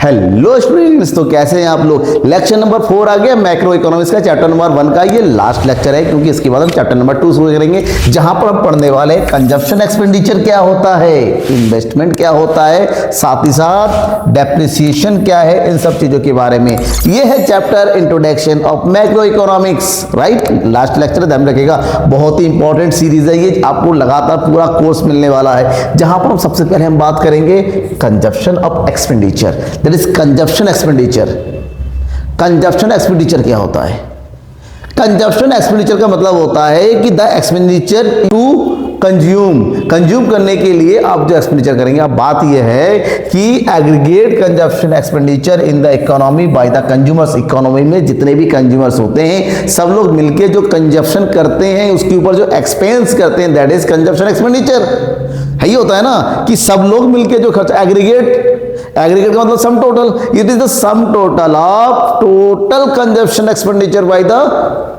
Hello students, तो कैसे हैं आप लोग। लेक्चर नंबर 4 आ गया मैक्रो इकोनॉमिक्स का। चैप्टर नंबर 1 का ये लास्ट लेक्चर है, क्योंकि इसके बाद हम चैप्टर नंबर 2 शुरू करेंगे, जहां पर हम पढ़ने वाले कंजप्शन एक्सपेंडिचर क्या होता है, इन्वेस्टमेंट क्या होता है, साथ ही साथ डेप्रिसिएशन क्या है, इन सब चीजों के बारे में। ये है chapter introduction of macro economics, right. Last lecture ध्यान रखिएगा, बहुत ही इंपॉर्टेंट सीरीज है ये, आपको लगातार पूरा कोर्स मिलने वाला है, जहां पर हम सबसे पहले हम बात करेंगे consumption of expenditure, consumption expenditure. Consumption expenditure क्या होता है? कंजप्शन एक्सपेंडिचर का मतलब होता है कि द एक्सपेंडिचर टू कंज्यूम करने के लिए आप जो एक्सपेंडिचर करेंगे। अब बात यह है कि aggregate consumption expenditure in the economy by the consumers. Economy में जितने भी कंज्यूमर्स होते हैं, सब लोग मिलके जो कंजप्शन करते हैं, उसके ऊपर जो एक्सपेंस करते हैं, दैट इज कंजप्शन एक्सपेंडिचर। यही होता है ना कि सब लोग मिलके जो खर्च, एग्रीगेट का मतलब sum total, it is the sum total of total consumption expenditure by the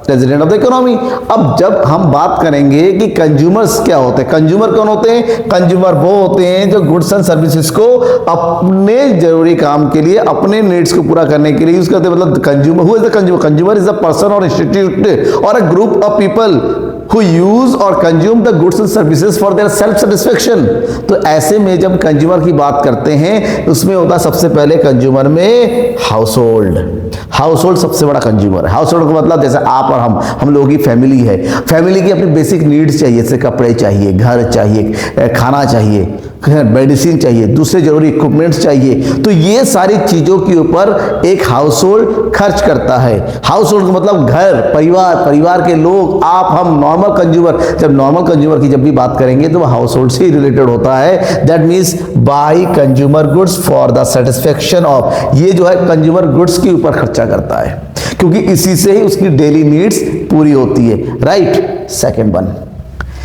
resident of the economy. अब जब हम बात करेंगे कि कंज्यूमर्स क्या होते हैं, कंज्यूमर कौन होते हैं? कंज्यूमर वो होते हैं जो गुड्स एंड सर्विसेज को अपने जरूरी काम के लिए, अपने नीड्स को पूरा करने के लिए यूज करते हैं। मतलब consumer, who is the consumer? Consumer is the person और इंस्टीट्यूट और a group of people who use और consume the goods and services for their self satisfaction। तो ऐसे में जब कंज्यूमर की बात करते हैं, उसमें होता सबसे पहले कंज्यूमर में हाउस होल्ड सबसे बड़ा कंज्यूमर है। हाउस होल्ड का मतलब जैसे आप और हम लोगों की फैमिली है। फैमिली की अपनी बेसिक नीड्स चाहिए, जैसे कपड़े चाहिए, घर चाहिए, खाना चाहिए, मेडिसिन चाहिए, दूसरे जरूरी इक्विपमेंट्स चाहिए। तो ये सारी चीजों के ऊपर एक हाउस होल्ड खर्च करता है। हाउस होल्ड का मतलब घर, परिवार के लोग, आप, हम, नॉर्मल कंज्यूमर। जब नॉर्मल कंज्यूमर की जब भी बात करेंगे तो हाउस होल्ड से ही रिलेटेड होता है। That means by consumer goods for the satisfaction of, ये जो है कंज्यूमर गुड्स के ऊपर खर्चा करता है, क्योंकि इसी से ही उसकी डेली नीड्स पूरी होती है, right.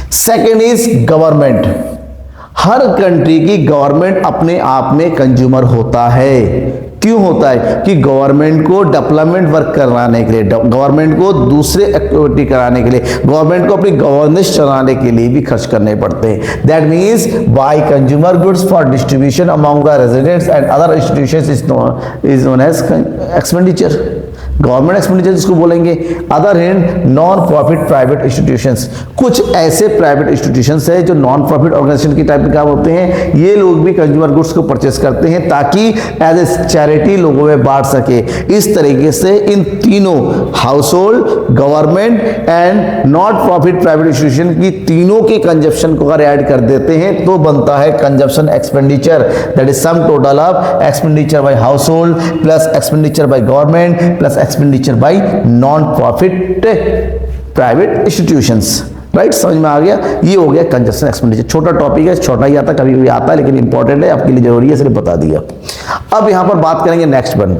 Second is government. Her country की गवर्नमेंट अपने आप में कंज्यूमर होता है। क्यों होता है? कि गवर्नमेंट को डेवलपमेंट वर्क कराने के लिए, गवर्नमेंट को दूसरे एक्टिविटी कराने के लिए, गवर्नमेंट को अपनी गवर्नेंस चलाने के लिए भी खर्च करने पड़ते हैं। That means by consumer goods for distribution among the residents and other institutions is known as expenditure. Government expenditure जिसको बोलेंगे। Other hand non profit private institutions, कुछ ऐसे प्राइवेट इंस्टीट्यूशंस है जो नॉन प्रॉफिट ऑर्गेनाइजेशन की टाइप के काम होते हैं। ये लोग भी कंज्यूमर गुड्स को परचेस करते हैं ताकि एज ए चैरिटी लोगों में बांट सके। इस तरीके से इन तीनों, house hold, government and not profit private institution की तीनों के कंजप्शन को अगर ऐड कर देते हैं तो बनता है consumption expenditure. That is sum total of expenditure bye house hold plus expenditure by government plus expenditure bye non profit private institutions, right. समझ में आ गया? ये हो गया कंजप्शन एक्सपेंडिचर। छोटा टॉपिक है, छोटा ही आता, कभी कभी आता है, लेकिन इंपॉर्टेंट है, आपके लिए जरूरी है, इसलिए बता दिया। अब यहां पर बात करेंगे नेक्स्ट वन,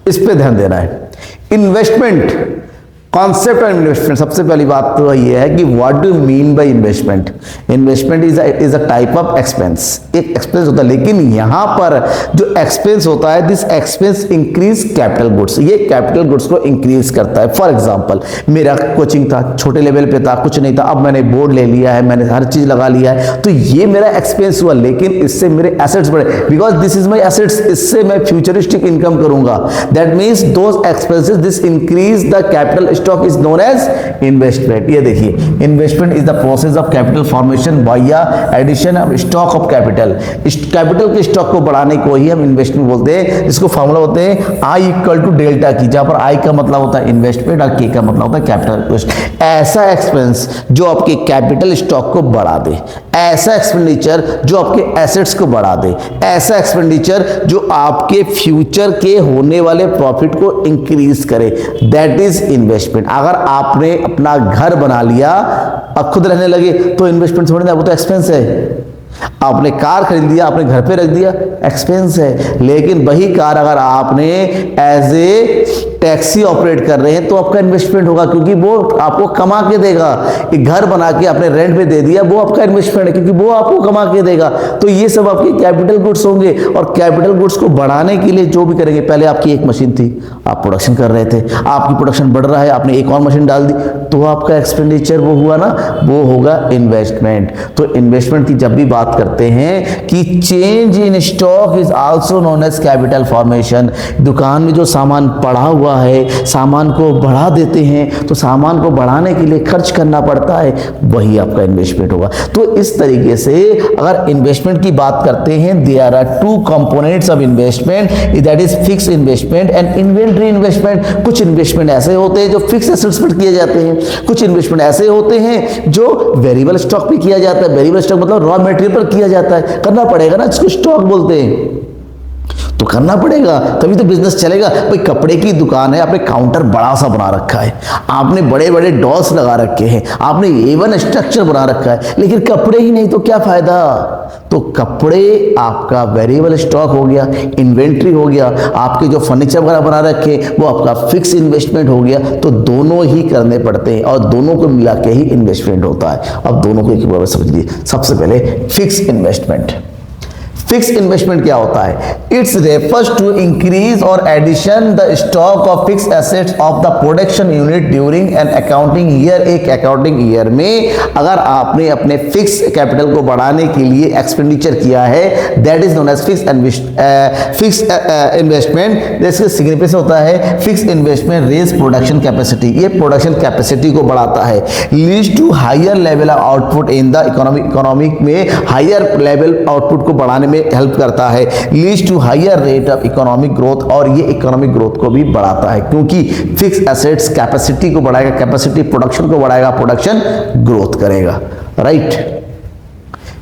इस पे ध्यान देना है। Investment, concept of investment. सबसे पहली बात तो ये है कि what do mean by investment. Investment is a type of expense, एक एक्सपेंस होता है, लेकिन यहां पर जो एक्सपेंस होता है, this expense increase capital goods, ये कैपिटल गुड्स को इंक्रीज करता है। फॉर एग्जांपल, मेरा कोचिंग था, छोटे लेवल पे था, कुछ नहीं था, अब मैंने बोर्ड ले लिया है, मैंने हर चीज लगा लिया है, तो ये मेरा एक्सपेंस हुआ, लेकिन इससे मेरे एसेट्स बढ़े, because this is my assets, इससे मैं फ्यूचरिस्टिक इनकम करूंगा। That means those expenses, this increase the capital stock is known as investment। ये देखिए, investment is the process of capital formation by addition of stock of capital. Capital के stock को बढ़ाने को ही हम इन्वेस्टमेंट बोलते हैं, जिसको फॉर्मूला होते हैं आई इक्वल टू डेल्टा की, जहां पर आई का मतलब होता है इन्वेस्टमेंट और के का मतलब होता है कैपिटल। ऐसा एक्सपेंस जो आपके कैपिटल स्टॉक को बढ़ा दे, ऐसा एक्सपेंडिचर जो आपके एसेट्स को बढ़ा दे, ऐसा एक्सपेंडिचर जो आपके फ्यूचर के होने वाले प्रॉफिट को इंक्रीज करे, दैट इज इन्वेस्टमेंट। अगर आपने अपना घर बना लिया, अब खुद रहने लगे, तो इन्वेस्टमेंट थोड़ी ना, वो तो एक्सपेंस है। आपने कार खरीद लिया, आपने घर पे रख दिया, एक्सपेंस है। लेकिन वही कार अगर आपने एज ए टैक्सी ऑपरेट कर रहे हैं तो आपका इन्वेस्टमेंट होगा, क्योंकि वो आपको कमा के देगा। एक घर बना के आपने रेंट पे दे दिया, वो आपका इन्वेस्टमेंट है, क्योंकि वो आपको कमा के देगा। तो ये सब आपके कैपिटल गुड्स होंगे। और कैपिटल गुड्स को बढ़ाने के लिए जो भी करेंगे, पहले आपकी एक मशीन थी, आप प्रोडक्शन कर रहे थे, आपकी प्रोडक्शन बढ़ रहा है, आपने एक और मशीन डाल दी, तो आपका एक्सपेंडिचर वो हुआ ना, वो होगा इन्वेस्टमेंट। तो इन्वेस्टमेंट की जब भी बात करते हैं कि change in stock is also known as capital formation. दुकान में जो सामान पड़ा हुआ है, सामान को बढ़ा देते हैं, तो सामान को बढ़ाने के लिए खर्च करना पड़ता है, वही आपका इन्वेस्टमेंट होगा। तो इस तरीके से अगर इन्वेस्टमेंट की बात करते हैं, there are two components of investment, that is fix investment and inventory investment. कुछ इन्वेस्टमेंट ऐसे होते हैं जो फिक्स एसेट्स पर किए जाते हैं, कुछ इन्वेस्टमेंट ऐसे होते हैं जो वेरिएबल स्टॉक पे किया जाता है। वेरिएबल स्टॉक मतलब रॉ मटेरियल पर किया जाता है, करना पड़ेगा ना, इसको स्टॉक बोलते हैं, तो करना पड़ेगा, तभी तो बिजनेस चलेगा। भाई कपड़े की दुकान है, आपने काउंटर बड़ा सा बना रखा है, आपने बड़े बड़े डॉल्स लगा रखे हैं, आपने A1 स्ट्रक्चर बना रखा है, लेकिन कपड़े ही नहीं तो क्या फायदा। तो कपड़े आपका वेरिएबल स्टॉक हो गया, इन्वेंट्री हो गया, आपके जो फर्नीचर वगैरह बना रखे वो आपका फिक्स इन्वेस्टमेंट हो गया। तो दोनों ही करने पड़ते हैं और दोनों को मिला के ही इन्वेस्टमेंट होता है। अब दोनों को एक बार समझिए। सबसे पहले फिक्स इन्वेस्टमेंट। फिक्स इन्वेस्टमेंट क्या होता है? इट्स रेफर्स टू इंक्रीज और addition the stock of fix assets of the production unit during an accounting year. एक अकाउंटिंग ईयर में अगर आपने अपने फिक्स कैपिटल को बढ़ाने के लिए एक्सपेंडिचर किया है, that is known as fix investment. जैसे सिग्निफिकेंस होता है fix investment raise production capacity, ये प्रोडक्शन कैपेसिटी को बढ़ाता है। Leads to higher level of output in the economic में हायर लेवल आउटपुट को बढ़ाने में हेल्प करता है। Leads to higher rate of economic growth, और ये इकोनॉमिक ग्रोथ को भी बढ़ाता है, क्योंकि फिक्स एसेट्स कैपेसिटी को बढ़ाएगा, कैपेसिटी प्रोडक्शन को बढ़ाएगा, प्रोडक्शन ग्रोथ करेगा। Right.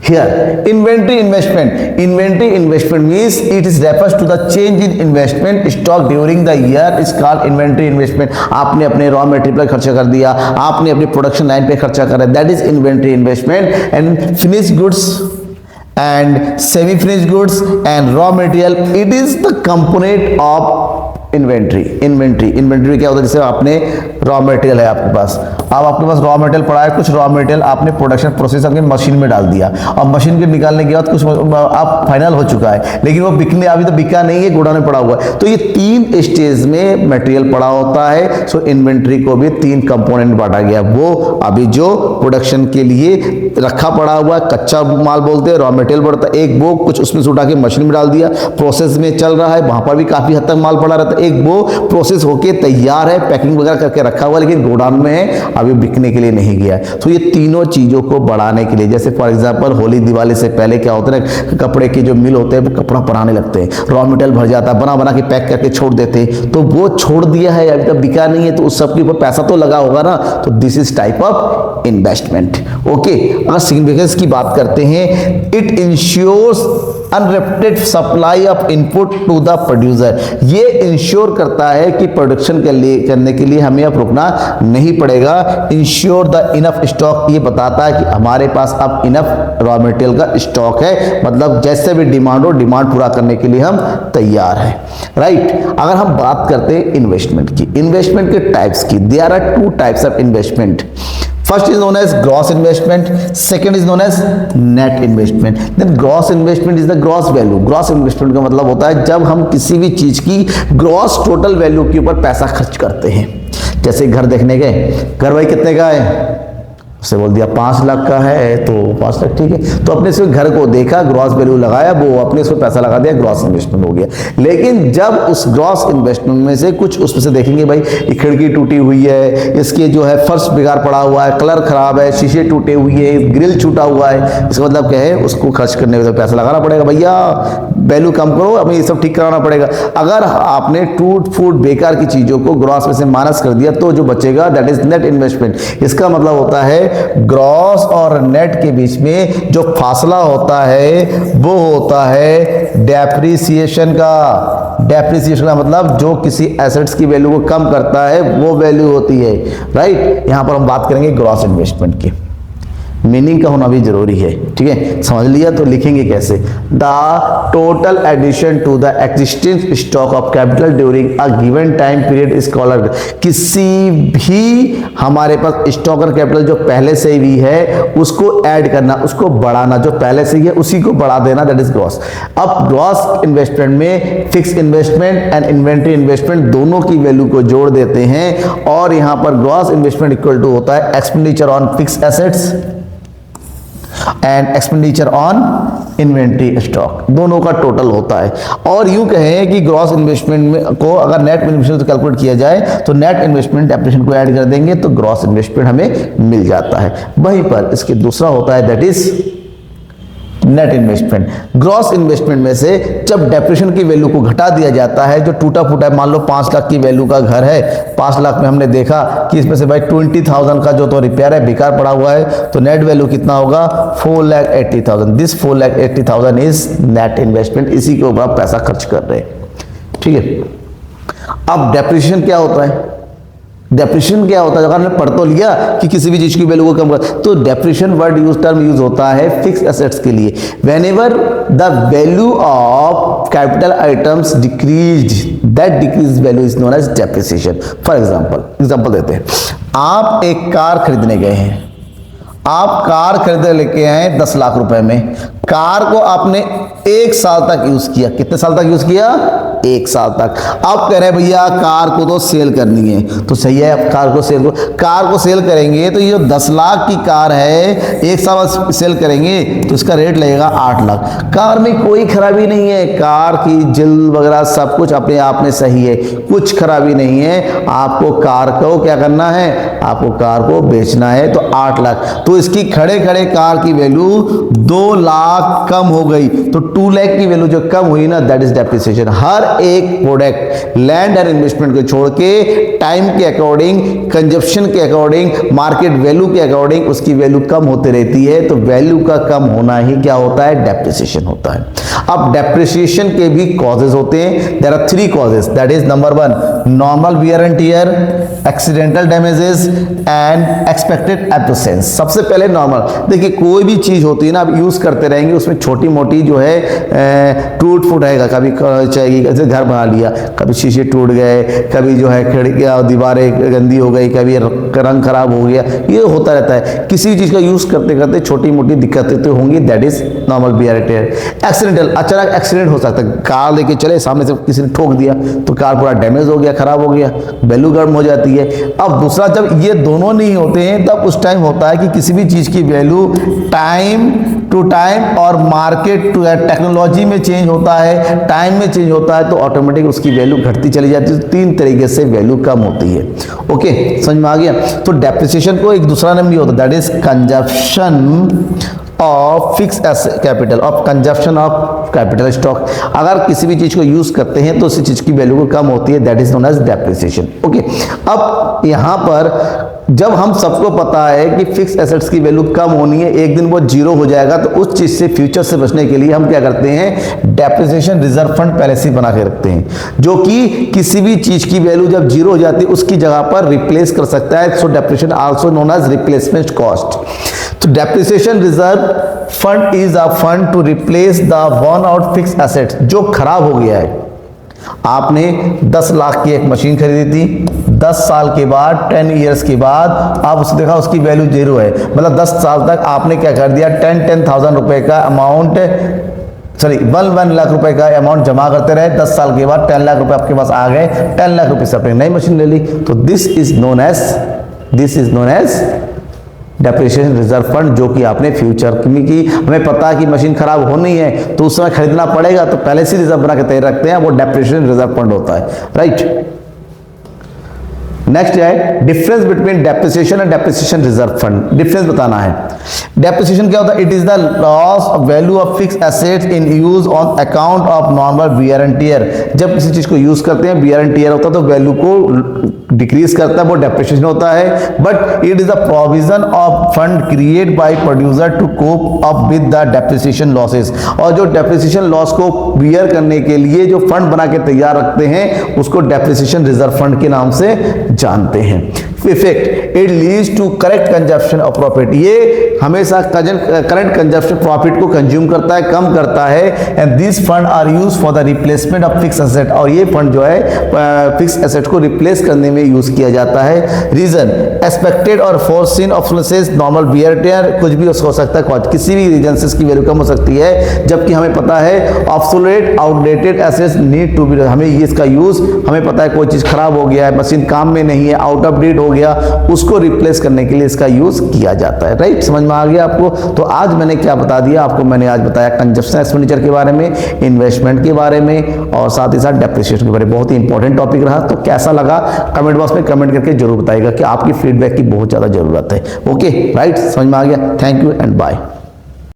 Here, inventory investment. Inventory investment means it is refers to the change in investment stock during the year is called inventory investment. आपने अपने रॉ मटेरियल पर खर्चा कर दिया, आपने अपनी प्रोडक्शन लाइन पे खर्चा करा, that is inventory investment. And finished goods and semi finished goods and raw material, it is the component of inventory क्या होता है? जैसे आपने रॉ मटेरियल है आपके पास, अब आपके पास रॉ मटेरियल पड़ा है, कुछ रॉ मटेरियल आपने प्रोडक्शन प्रोसेस अपनी मशीन में डाल दिया, और मशीन के निकालने के बाद कुछ आप फाइनल हो चुका है, लेकिन वो बिकने अभी तो बिका नहीं है, गोडाउन में पड़ा हुआ है। तो ये 3 स्टेज में मटेरियल पड़ा होता है। सो इन्वेंट्री को भी 3 कंपोनेंट बांटा गया। वो अभी जो प्रोडक्शन के लिए रखा पड़ा हुआ कच्चा माल बोलते हैं, रॉ मटेरियल बढ़ता है, एक वो कुछ उसमें से उठा के मशीन में डाल दिया, प्रोसेस में चल रहा है, वहां पर भी काफी हद तक माल पड़ा रहता है, एक वो प्रोसेस होके तैयार है, पैकिंग वगैरह करके रखा हुआ, लेकिन गोडाउन में है, अभी बिकने के लिए नहीं गया है। तो ये तीनों चीजों को बढ़ाने के लिए, जैसे फॉर एग्जांपल होली दिवाली से पहले क्या होता है, कपड़े के जो मिल होते हैं वो कपड़ा बनाने लगते हैं, रॉ मटेरियल भर जाता है, बना बना के पैक करके छोड़ देते हैं, तो वो छोड़ दिया है, अभी तक बिका नहीं है, तो उस सब के ऊपर पैसा तो लगा होगा ना। तो this is type of investment. Okay, अगर सिग्निफिकेंस की बात करते हैं, it insures unrepeated supply of input to the producer. ये इंश्योर करता है कि प्रोडक्शन करने के लिए हमें अब रुकना नहीं पड़ेगा। इंश्योर द इनफ स्टॉक, ये बताता है कि हमारे पास अब इनफ रॉ मटेरियल का स्टॉक है, मतलब जैसे भी डिमांड हो, डिमांड पूरा करने के लिए हम तैयार हैं। राइट। अगर हम बात करते हैं इन्वेस्टमेंट की, इन्वेस्टमेंट के टाइप्स की, there are 2 types of investment. First is known as gross investment, second is known as net investment. Then gross investment is the gross value. Gross investment का मतलब होता है जब हम किसी भी चीज की ग्रॉस टोटल वैल्यू के ऊपर पैसा खर्च करते हैं। जैसे घर देखने गए, घर भाई कितने का है, उससे बोल दिया 5 लाख का है, तो 5 लाख ठीक है, तो अपने से घर को देखा, ग्रॉस वैल्यू लगाया, वो अपने से पैसा लगा दिया, ग्रॉस इन्वेस्टमेंट हो गया। लेकिन जब उस ग्रॉस इन्वेस्टमेंट में से कुछ उसमें से देखेंगे, भाई ये खिड़की टूटी हुई है, इसके जो है फर्श बिगाड़ पड़ा हुआ है, कलर खराब है, शीशे टूटे हुए हैं, ग्रिल छूटा हुआ है, इसका मतलब क्या है, उसको खर्च करने में पैसा लगाना पड़ेगा। भैया वैल्यू कम करो, हमें ये सब ठीक कराना पड़ेगा। अगर आपने टूट फूट बेकार की चीजों को ग्रॉस में से माइनस कर दिया, तो जो बचेगा दैट इज नेट इन्वेस्टमेंट। इसका मतलब होता है ग्रॉस और नेट के बीच में जो फासला होता है वो होता है डेप्रिसिएशन का। डेप्रिसिएशन का मतलब जो किसी एसेट्स की वैल्यू को कम करता है वो वैल्यू होती है। राइट। यहां पर हम बात करेंगे ग्रॉस इन्वेस्टमेंट की। मीनिंग का होना भी जरूरी है, ठीक है। समझ लिया, तो लिखेंगे कैसे, the total addition to the existing stock of capital during a given time period is called, किसी भी हमारे पास स्टॉक और कैपिटल जो पहले से भी है उसको ऐड करना, उसको बढ़ाना, जो पहले से ही है उसी को बढ़ा देना, दैट इज ग्रॉस। अब ग्रॉस इन्वेस्टमेंट में fix investment and inventory investment दोनों की वैल्यू को जोड़ देते हैं और यहां पर ग्रॉस इन्वेस्टमेंट इक्वल टू होता है expenditure on fix assets and expenditure on inventory stock, दोनों का टोटल होता है। और यूं कहें कि ग्रॉस इन्वेस्टमेंट में को अगर नेट इन्वेस्टमेंट कैलकुलेट किया जाए तो नेट इन्वेस्टमेंट डेप्रिसिएशन को ऐड कर देंगे तो ग्रॉस इन्वेस्टमेंट हमें मिल जाता है। वहीं पर इसके दूसरा होता है that is net investment. Gross investment में से जब डेप्रिसिएशन की वैल्यू को घटा दिया जाता है, जो टूटा फूटा है, मान लो 5 लाख की वैल्यू का घर है, 5 लाख में हमने देखा कि इसमें से भाई 20,000 का जो तो रिपेयर है, बेकार पड़ा हुआ है, तो नेट वैल्यू कितना होगा 4,80,000। दिस 4,80,000 इज नेट इन्वेस्टमेंट, इसी के ऊपर आप पैसा खर्च कर रहे हैं, ठीक है। अब डेप्रिसिएशन क्या होता है, डेप्रिसिएशन क्या होता है, अगर हमने पढ़ तो लिया कि किसी भी चीज की वैल्यू को कम कर, तो depreciation word use term use होता है फिक्स एसेट्स के लिए। Whenever the value of capital items decrease, that decrease value is known as depreciation. For example देते हैं, आप एक कार खरीदने गए हैं, आप कार खरीदने लेके आए 10 लाख रुपए में, कार को आपने 1 साल तक यूज किया, कितने साल तक यूज किया, 1 साल तक। आप कह रहे हैं भैया कार को तो सेल करनी है, तो सही है, आप कार को सेल करेंगे तो ये 10 लाख की कार है, 1 साल सेल करेंगे तो इसका रेट लगेगा 8 लाख। कार में कोई खराबी नहीं है, कार की जिल वगैरह सब कुछ अपने आप में सही है, कुछ खराबी नहीं है। आपको कार को क्या करना है, आपको कार को बेचना है, तो 8 लाख, तो इसकी खड़े खड़े कार की वैल्यू 2 लाख कम हो गई, तो 2 लाख की वैल्यू जो कम हुई ना, दैट इज डेप्रिसिएशन। हर एक प्रोडक्ट लैंड और इन्वेस्टमेंट को छोड़ के टाइम के अकॉर्डिंग, कंजप्शन के अकॉर्डिंग, मार्केट वैल्यू के अकॉर्डिंग उसकी वैल्यू कम होती रहती है, तो वैल्यू का कम होना ही क्या होता है, डेप्रिसिएशन होता है। अब डेप्रिसिएशन के भी कॉजेज होते हैं, there are 3 causes, that is number 1 normal wear and tear, accidental damages and expected absence. सबसे पहले नॉर्मल, देखिए कोई भी चीज होती है ना, आप यूज करते रहेंगे, उसमें छोटी मोटी जो है टूट फूट रहेगा, कभी चाहिए, जैसे घर बना लिया, कभी शीशे टूट गए, कभी जो है खिड़कियां दीवारें गंदी हो गई, कभी रंग खराब हो गया, ये होता रहता है। किसी भी चीज का यूज करते करते छोटी मोटी दिक्कतें तो होंगी, that is normal wear and tear. Accidental, अचानक एक्सीडेंट हो सकता है, कार लेके चले, सामने से किसी ने ठोक दिया तो कार पूरा डैमेज हो गया, खराब हो गया, वैल्यू गर्म हो जाती है। अब दूसरा, जब ये दोनों नहीं होते हैं तब उस टाइम होता है कि किसी भी चीज की वैल्यू टाइम टू टाइम और मार्केट टू टेक्नोलॉजी में चेंज होता है, टाइम में चेंज होता है, तो ऑटोमेटिक उसकी वैल्यू घटती चली जाती है। 3 तरीके से वैल्यू कम होती है। ओके, समझ में आ गया। तो डेप्रिसिएशन को एक दूसरा नाम भी होता है, that is consumption of fix capital, of consumption of capital stock. अगर किसी भी चीज को यूज करते हैं तो उसी चीज की वैल्यू को कम होती है, that is known as depreciation. Okay, अब यहां पर जब हम सबको पता है कि फिक्स एसेट्स की वैल्यू कम होनी है, एक दिन वो 0 हो जाएगा, तो उस चीज से फ्यूचर से बचने के लिए हम क्या करते हैं, डेप्रिसिएशन रिजर्व फंड पहले से बना के रखते हैं, जो कि किसी भी चीज की वैल्यू जब 0 हो जाती है उसकी जगह पर रिप्लेस कर सकता है। So depreciation also known as replacement cost. तो depreciation reserve fund is a fund to replace the worn out fix asset, जो खराब हो गया है। आपने 10 लाख की एक मशीन खरीदी थी, 10 साल के बाद 10 इयर्स के बाद आप उसे देखा उसकी वैल्यू 0 है, मतलब 10 साल तक आपने क्या कर दिया, 10,000 रुपए का अमाउंट, सॉरी 1 लाख रुपए का अमाउंट जमा करते रहे, 10 साल के बाद 10 लाख रुपए आपके पास आ गए, 10 लाख रुपए से आपने नई मशीन ले ली, तो this is known as depreciation reserve fund, जो कि आपने फ्यूचर की हमें पता है कि मशीन खराब होनी है तो उस समय खरीदना पड़ेगा, तो पहले से रिजर्व बना के तैयार रखते हैं, वो डेप्रिसिएशन रिजर्व फंड होता है, राइट। नेक्स्ट है difference between depreciation and depreciation reserve fund. Difference बताना है। डेप्रिसिएशन क्या होता है, it is the loss of value of fix assets in use on account of normal wear and tier. जब किसी चीज को यूज करते हैं, वियर एंड टियर होता है तो वैल्यू को डिक्रीज करता है, वो डेप्रिसिएशन होता है। But it is the provision of fund create by producer to cope up with the depreciation losses. और जो डेप्रिसिएशन लॉस को बियर करने के लिए जो फंड बना के तैयार रखते हैं उसको डेप्रिसिएशन रिजर्व फंड के नाम से जानते हैं। Effect it leads to correct consumption of profit, ये हमेशा करंट कंजप्शन प्रॉफिट को कंज्यूम करता है, कम करता है। And this fund are use for the replacement of fix asset, और ये फंड जो है फिक्स एसेट को रिप्लेस करने में यूज किया जाता है। रीजन एक्सपेक्टेड और फोरसीन ऑब्सोलेसेंस, नॉर्मल वियर टेयर, कुछ भी हो सकता है, किसी भी रीजन से इसकी वैल्यू कम हो सकती है, जबकि हमें पता है obsolete outdated assets need to be, हमें ये इसका यूज, हमें पता है कोई चीज खराब हो गया है, मशीन काम में नहीं है, आउट ऑफ डेट हो गया, उसको रिप्लेस करने के लिए इसका यूज किया जाता है। राइट, समझ में आ गया आपको? तो आज मैंने क्या बता दिया आपको, मैंने आज बताया कंजप्शन एक्सपेंडिचर के बारे में, इन्वेस्टमेंट के बारे में, और साथ ही साथ डेप्रिसिएशन के बारे में। बहुत ही इंपॉर्टेंट टॉपिक रहा। तो कैसा लगा कमेंट बॉक्स में कमेंट करके जरूर बताइएगा कि आपकी फीडबैक की बहुत ज्यादा जरूरत है। ओके, राइट, समझ में आ गया। Thank you and bye.